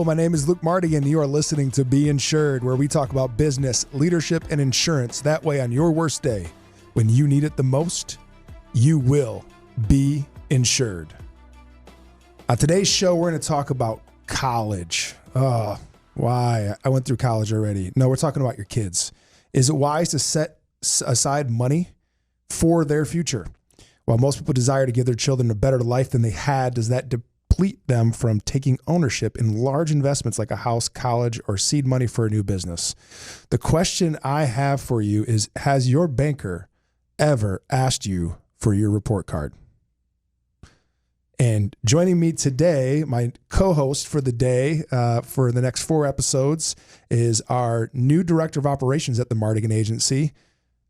Hello, my name is Luke Marty, and you are listening to Be Insured, where we talk about business, leadership, and insurance. That way, on your worst day, when you need it the most, you will be insured. On today's show, we're going to talk about college. Oh, why? I went through college already. No, we're talking about your kids. Is it wise to set aside money for their future? While most people desire to give their children a better life than they had, does that deplete them from taking ownership in large investments like a house, college, or seed money for a new business? The question I have for you is, has your banker ever asked you for your report card? And joining me today, my co-host for the day, for the next 4 episodes, is our new Director of Operations at the Mardigan Agency,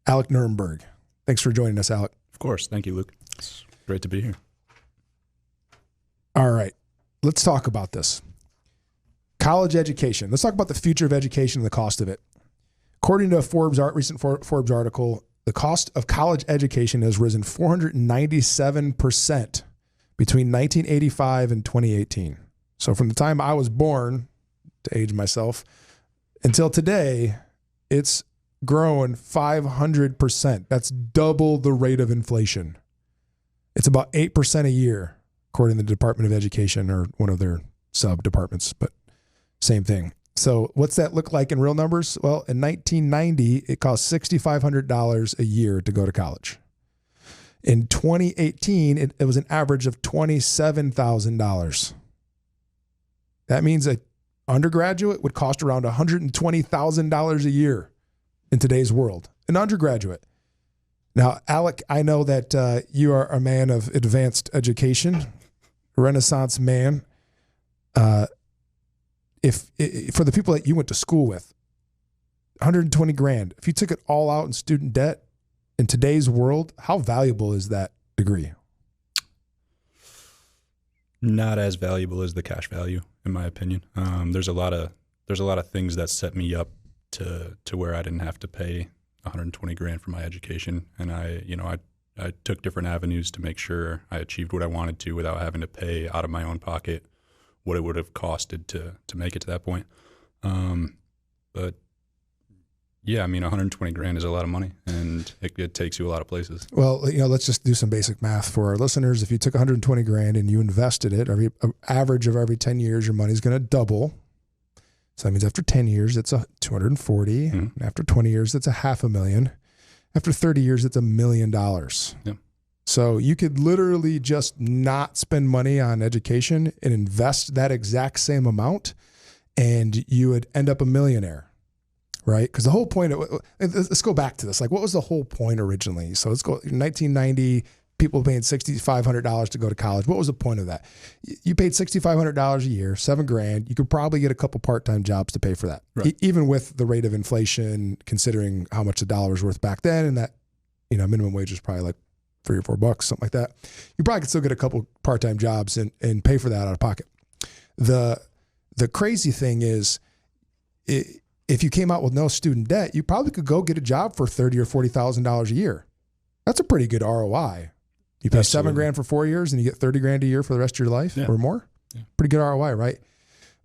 Alick Nuremberg. Thanks for joining us, Alick. Of course. Thank you, Luke. It's great to be here. All right. Let's talk about this. College education. Let's talk about the future of education and the cost of it. According to a recent Forbes article, the cost of college education has risen 497% between 1985 and 2018. So from the time I was born, to age myself, until today, it's grown 500%. That's double the rate of inflation. It's about 8% a year, according to the Department of Education, or one of their sub-departments, but same thing. So what's that look like in real numbers? Well, in 1990, it cost $6,500 a year to go to college. In 2018, it was an average of $27,000. That means an undergraduate would cost around $120,000 a year in today's world. An undergraduate. Now, Alick, I know that you are a man of advanced education, Renaissance man. If for the people that you went to school with, $120,000, if you took it all out in student debt in today's world, how valuable is that degree? Not as valuable as the cash value, in my opinion. There's a lot of things that set me up to where I didn't have to pay $120,000 for my education, and I took different avenues to make sure I achieved what I wanted to without having to pay out of my own pocket what it would have costed to make it to that point. But yeah, I mean, $120,000 is a lot of money, and it takes you a lot of places. Well, let's just do some basic math for our listeners. If you took $120,000 and you invested it, average of every 10 years, your money's going to double. So that means after 10 years, it's $240,000. Mm-hmm. After 20 years, it's $500,000. After 30 years, it's $1 million. Yep. So you could literally just not spend money on education and invest that exact same amount, and you would end up a millionaire. Right? Because the whole point let's go back to this. Like, what was the whole point originally? So let's go 1990, people paying $6,500 to go to college. What was the point of that? You paid $6,500 a year, $7,000. You could probably get a couple part-time jobs to pay for that. Right. Even with the rate of inflation, considering how much the dollar was worth back then, and that, minimum wage was probably like $3 or $4, something like that. You probably could still get a couple part-time jobs and pay for that out of pocket. The crazy thing is, if you came out with no student debt, you probably could go get a job for $30,000 or $40,000 a year. That's a pretty good ROI. You pay $7,000 for 4 years and you get $30,000 a year for the rest of your life or more. Yeah. Pretty good ROI, right?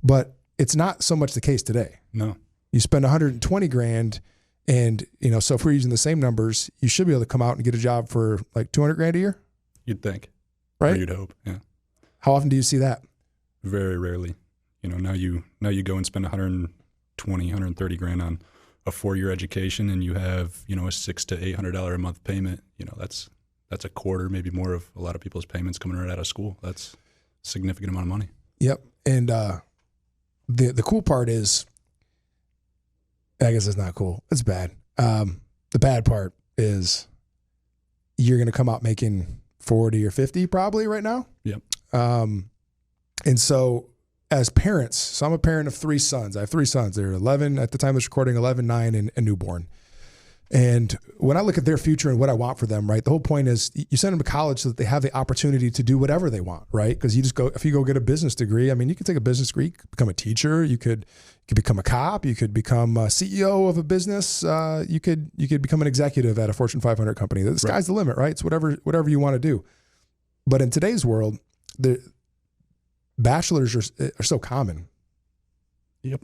But it's not so much the case today. No. You spend $120,000 and, so if we're using the same numbers, you should be able to come out and get a job for like $200,000 a year. You'd think. Right? Or you'd hope, yeah. How often do you see that? Very rarely. Now you go and spend $130,000 on a 4-year education, and you have, a $600 to $800 a month payment. That's a quarter, maybe more, of a lot of people's payments coming right out of school. That's a significant amount of money. Yep. And the cool part is, I guess it's not cool. It's bad. The bad part is you're going to come out making 40 or 50 probably right now. Yep. And so as parents, so I'm a parent of 3 sons. I have 3 sons. They're 11 at the time of this recording, 11, 9, and a newborn. And when I look at their future and what I want for them, right, the whole point is you send them to college so that they have the opportunity to do whatever they want, right? Because if you go get a business degree, I mean, you could take a business degree, become a teacher, you could become a cop, you could become a CEO of a business, you could become an executive at a Fortune 500 company. The sky's the limit, right? It's whatever you want to do. But in today's world, the bachelors are so common. Yep.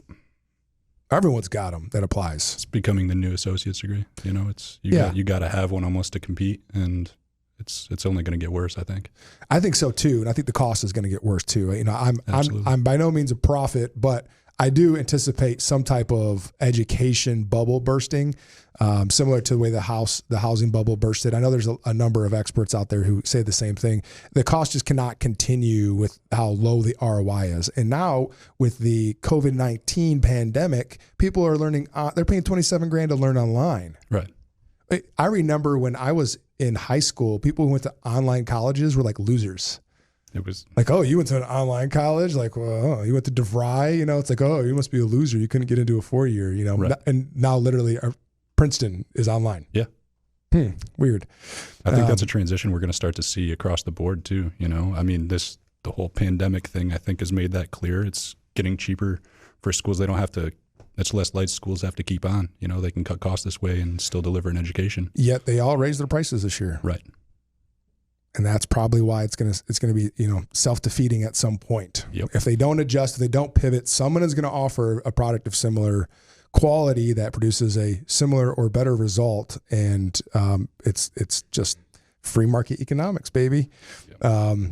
Everyone's got them. That applies. It's becoming the new associate's degree. You know, it's you got to have one almost to compete, and it's only going to get worse, I think. I think so too, and I think the cost is going to get worse too. You know, I'm by no means a prophet, but I do anticipate some type of education bubble bursting, similar to the way the housing bubble bursted. I know there's a number of experts out there who say the same thing. The cost just cannot continue with how low the ROI is. And now with the COVID-19 pandemic, people are learning, they're paying $27,000 to learn online. Right. I remember when I was in high school, people who went to online colleges were like losers. It was like, oh, you went to an online college? Like, well, oh, you went to DeVry? You know, it's like, oh, you must be a loser. You couldn't get into a 4-year, you know. Right. And now literally Princeton is online. Yeah. Weird. I think that's a transition we're going to start to see across the board too. You know, I mean, the whole pandemic thing, I think, has made that clear. It's getting cheaper for schools. They don't have to, that's less lights schools have to keep on. You know, they can cut costs this way and still deliver an education. Yet they all raised their prices this year. Right. And that's probably why it's gonna be, you know, self-defeating at some point. Yep. If they don't adjust, if they don't pivot, someone is going to offer a product of similar quality that produces a similar or better result, and it's just free market economics, baby. Yep.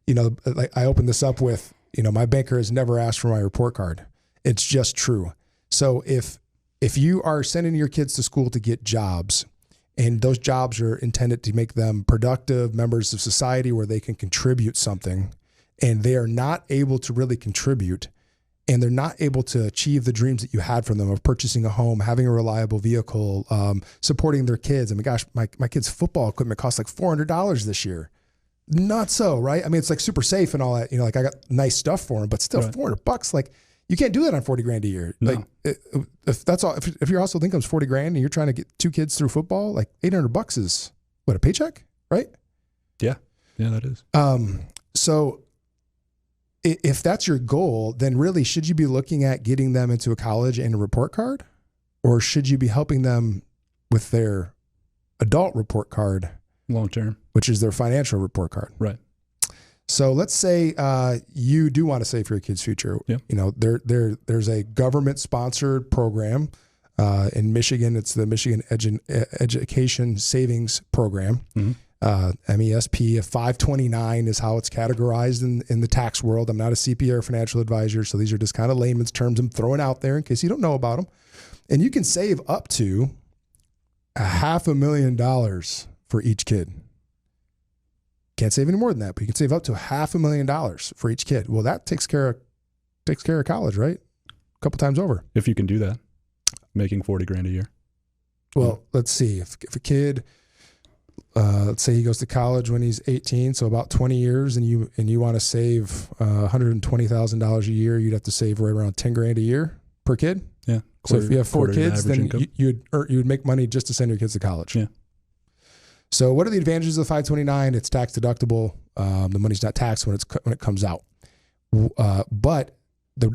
You know, like I opened this up with, you know, my banker has never asked for my report card. It's just true. So if you are sending your kids to school to get jobs, and those jobs are intended to make them productive members of society where they can contribute something, and they are not able to really contribute, and they're not able to achieve the dreams that you had for them of purchasing a home, having a reliable vehicle, supporting their kids. I mean, gosh, my kids' football equipment costs like $400 this year. Not so, right? I mean, it's like super safe and all that, you know, like I got nice stuff for them, but still right. $400, like you can't do that on $40,000 a year. No. Like if that's all, if your household income's $40,000 and you're trying to get 2 kids through football, like $800 is what, a paycheck, right? Yeah. Yeah, that is. So if that's your goal, then really should you be looking at getting them into a college and a report card, or should you be helping them with their adult report card? Long term. Which is their financial report card. Right. So let's say you do want to save for your kid's future. Yep. You know, there's a government sponsored program in Michigan. It's the Michigan Education Savings Program. Mm-hmm. MESP, a 529 is how it's categorized in the tax world. I'm not a CPA or financial advisor, so these are just kind of layman's terms I'm throwing out there in case you don't know about them. And you can save up to $500,000 for each kid. Can't save any more than that, but you can save up to $500,000 for each kid. Well, that takes care of college, right? A couple times over. If you can do that, making $40,000 a year. Well, let's see. If a kid, let's say he goes to college when he's 18, so about 20 years, and you want to save $120,000 a year, you'd have to save right around $10,000 a year per kid. Yeah. So if you have 4 kids, then you'd make money just to send your kids to college. Yeah. So what are the advantages of the 529? It's tax deductible. The money's not taxed when it comes out. But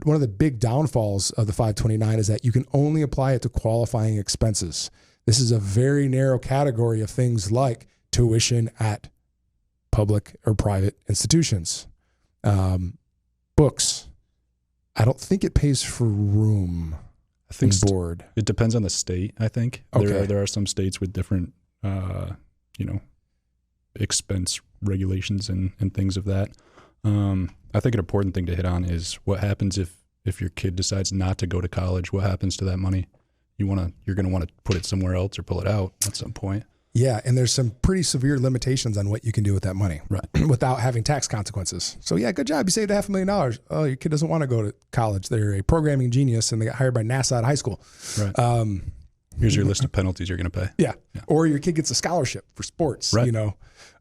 one of the big downfalls of the 529 is that you can only apply it to qualifying expenses. This is a very narrow category of things like tuition at public or private institutions. Books. I don't think it pays for room. I think board. It depends on the state, I think. Okay. There are some states with different expense regulations and things of that. I think an important thing to hit on is what happens if your kid decides not to go to college. What happens to that money? You're going to want to put it somewhere else or pull it out at some point. Yeah, and there's some pretty severe limitations on what you can do with that money, right? Without having tax consequences. So yeah, good job. You saved $500,000. Oh, your kid doesn't want to go to college. They're a programming genius and they got hired by NASA out of high school. Right. Here's your list of penalties you're going to pay. Yeah. Or your kid gets a scholarship for sports, right.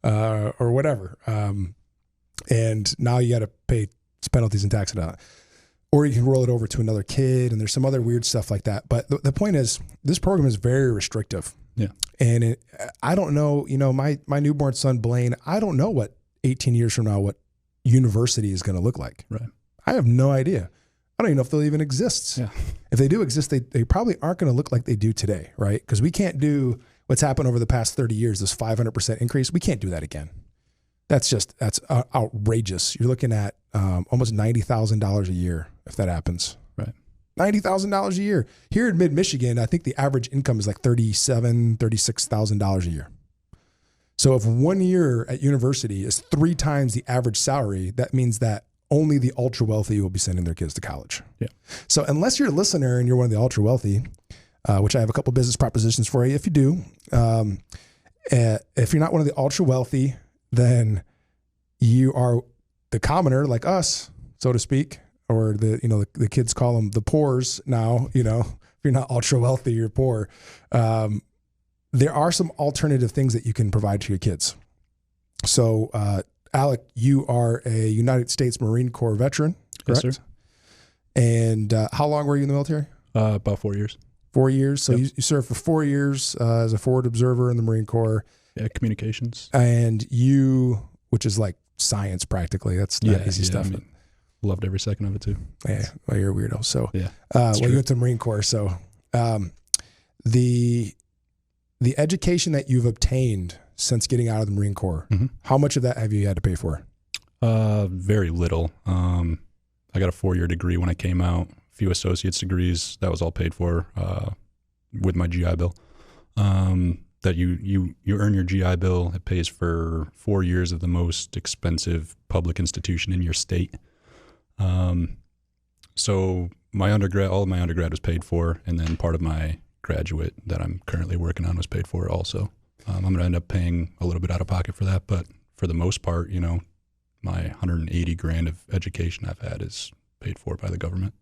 Or whatever. And now you got to pay penalties and tax it out. Or you can roll it over to another kid, and there's some other weird stuff like that. But the point is, this program is very restrictive. Yeah. And I don't know, my newborn son, Blaine, I don't know what 18 years from now, what university is going to look like. Right. I have no idea. I don't even know if they'll even exist. Yeah. If they do exist, they probably aren't going to look like they do today, right? Because we can't do what's happened over the past 30 years, this 500% increase. We can't do that again. That's outrageous. You're looking at almost $90,000 a year if that happens. Right. $90,000 a year. Here in mid-Michigan, I think the average income is like $37,000, $36,000 a year. So if 1 year at university is 3 times the average salary, that means that only the ultra wealthy will be sending their kids to college. Yeah. So unless you're a listener and you're one of the ultra wealthy, which I have a couple business propositions for you if you do, if you're not one of the ultra wealthy, then you are the commoner like us, so to speak, or the kids call them the poors now. If you're not ultra wealthy, you're poor. There are some alternative things that you can provide to your kids. So, Alick, you are a United States Marine Corps veteran, correct? Yes, sir. And how long were you in the military? About 4 years. 4 years. So Yep. you served for 4 years as a forward observer in the Marine Corps. Yeah, communications. And which is like science practically. That's not easy stuff. I mean, loved every second of it too. Yeah, well, you're a weirdo. So, Yeah, you went to the Marine Corps. So, the education that you've obtained since getting out of the Marine Corps, mm-hmm. how much of that have you had to pay for? Very little. I got a 4-year degree when I came out, a few associate's degrees. That was all paid for, with my GI Bill. That you earn your GI Bill. It pays for 4 years of the most expensive public institution in your state. So all of my undergrad was paid for, and then part of my graduate that I'm currently working on was paid for also. I'm going to end up paying a little bit out of pocket for that, but for the most part, my $180,000 of education I've had is paid for by the government.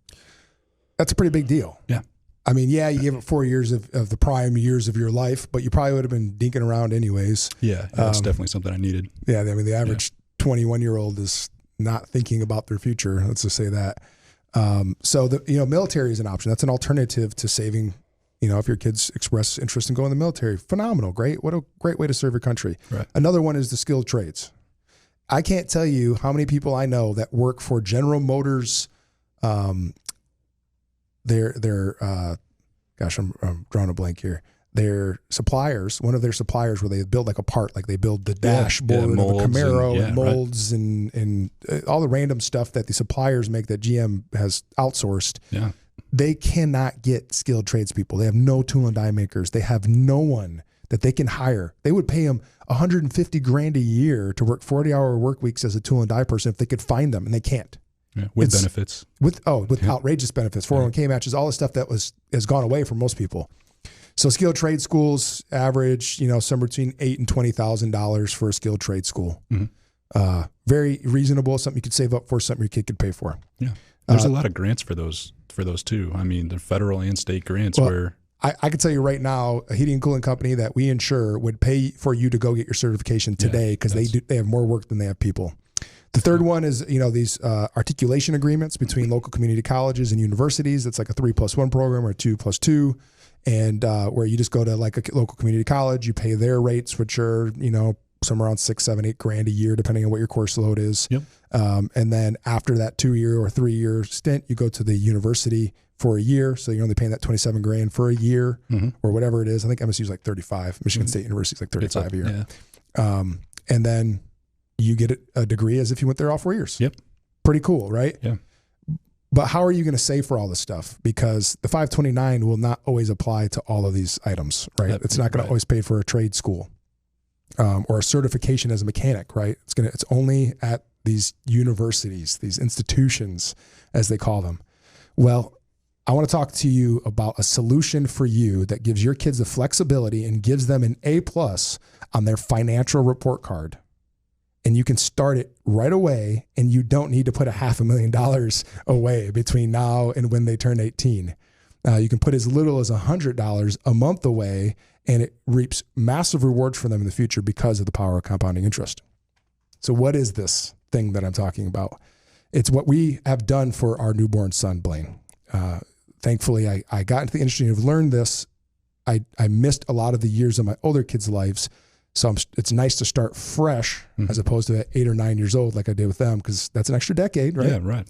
That's a pretty big deal. Yeah. I mean, you gave it 4 years of the prime years of your life, but you probably would have been dinking around anyways. Yeah, it's definitely something I needed. Yeah, I mean, the average 21-year-old is not thinking about their future. Let's just say that. So the military is an option. That's an alternative to saving. If your kids express interest in going to the military, phenomenal, great. What a great way to serve your country. Right. Another one is the skilled trades. I can't tell you how many people I know that work for General Motors. Gosh, I'm drawing a blank here. Their suppliers, one of their suppliers where they build like a part, like they build the dashboard of a Camaro and molds and all the random stuff that the suppliers make that GM has outsourced. Yeah. They cannot get skilled tradespeople. They have no tool and die makers. They have no one that they can hire. They would pay them $150,000 a year to work 40-hour work weeks as a tool and die person if they could find them, and they can't. Yeah, with benefits. With outrageous benefits, 401k matches, all the stuff that has gone away for most people. So skilled trade schools average, somewhere between $8,000 and $20,000 for a skilled trade school. Mm-hmm. Very reasonable, something you could save up for, something your kid could pay for. Yeah, there's a lot of grants for those too. I mean, the federal and state grants where. I can tell you right now, a heating and cooling company that we insure would pay for you to go get your certification today because they have more work than they have people. The third one is, these articulation agreements between local community colleges and universities. It's like a 3+1 program or 2+2. And where you just go to like a local community college, you pay their rates, which are, somewhere around $6, $7, $8,000 a year, depending on what your course load is. Yep. And then after that 2-year or 3-year stint, you go to the university for a year. So you're only paying that $27,000 for a year or whatever it is. I think MSU is like 35. Michigan State University is like 35 a year. Yeah. And then you get a degree as if you went there all 4 years. Yep. Pretty cool, right? Yeah. But how are you going to save for all this stuff? Because the 529 will not always apply to all of these items, right? It's not going to always pay for a trade school or a certification as a mechanic, right? It's only at these universities, these institutions, as they call them. Well, I want to talk to you about a solution for you that gives your kids the flexibility and gives them an A+ on their financial report card. And you can start it right away, and you don't need to put $500,000 away between now and when they turn 18. You can put as little as $100 a month away, and it reaps massive rewards for them in the future because of the power of compounding interest. So what is this thing that I'm talking about? It's what we have done for our newborn son, Blaine. Thankfully, I got into the industry and have learned this. I missed a lot of the years of my older kids' lives. So it's nice to start fresh as opposed to at 8 or 9 years old like I did with them, because that's an extra decade, right? Yeah, right.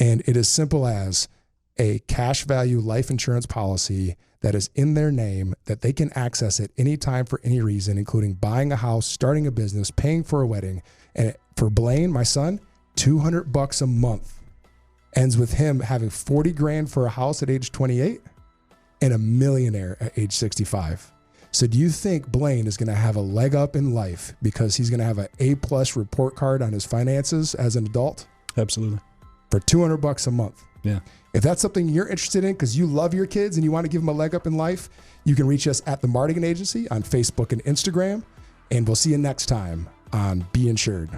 And it is simple as a cash value life insurance policy that is in their name that they can access at any time for any reason, including buying a house, starting a business, paying for a wedding. And for Blaine, my son, $200 a month ends with him having 40 grand for a house at age 28 and a millionaire at age 65. So do you think Blaine is going to have a leg up in life because he's going to have an A+ report card on his finances as an adult? Absolutely. For $200 a month. Yeah. If that's something you're interested in because you love your kids and you want to give them a leg up in life, you can reach us at the Mardigan Agency on Facebook and Instagram. And we'll see you next time on Be Insured.